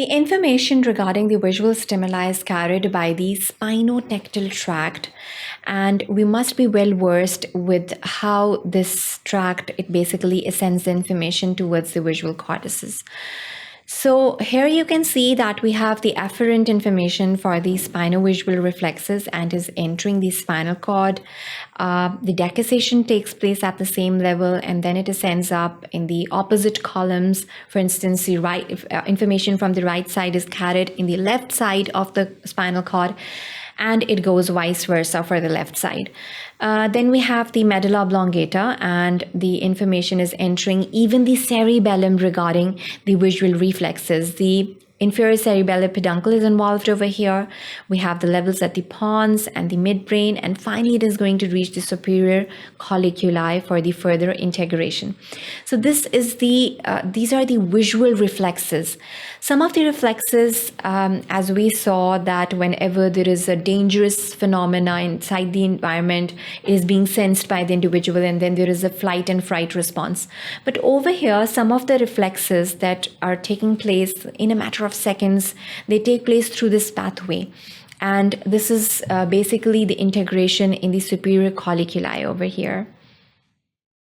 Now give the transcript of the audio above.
The information regarding the visual stimuli is carried by the spinotectal tract, and we must be well versed with how this tract, it basically sends the information towards the visual cortices. So here you can see that we have the afferent information for the spino-visual reflexes and is entering the spinal cord. The decussation takes place at the same level, and then it ascends up in the opposite columns. For instance, the information from the right side is carried in the left side of the spinal cord, and it goes vice versa for the left side. Then we have the medulla oblongata, and the information is entering even the cerebellum regarding the visual reflexes. The inferior cerebellar peduncle is involved over here. We have the levels at the pons and the midbrain, and finally it is going to reach the superior colliculi for the further integration. So this is these are the visual reflexes. Some of the reflexes, as we saw, that whenever there is a dangerous phenomena inside the environment, it is being sensed by the individual, and then there is a flight and fright response. But over here, some of the reflexes that are taking place in a matter of seconds, they take place through this pathway. And this is basically the integration in the superior colliculi over here.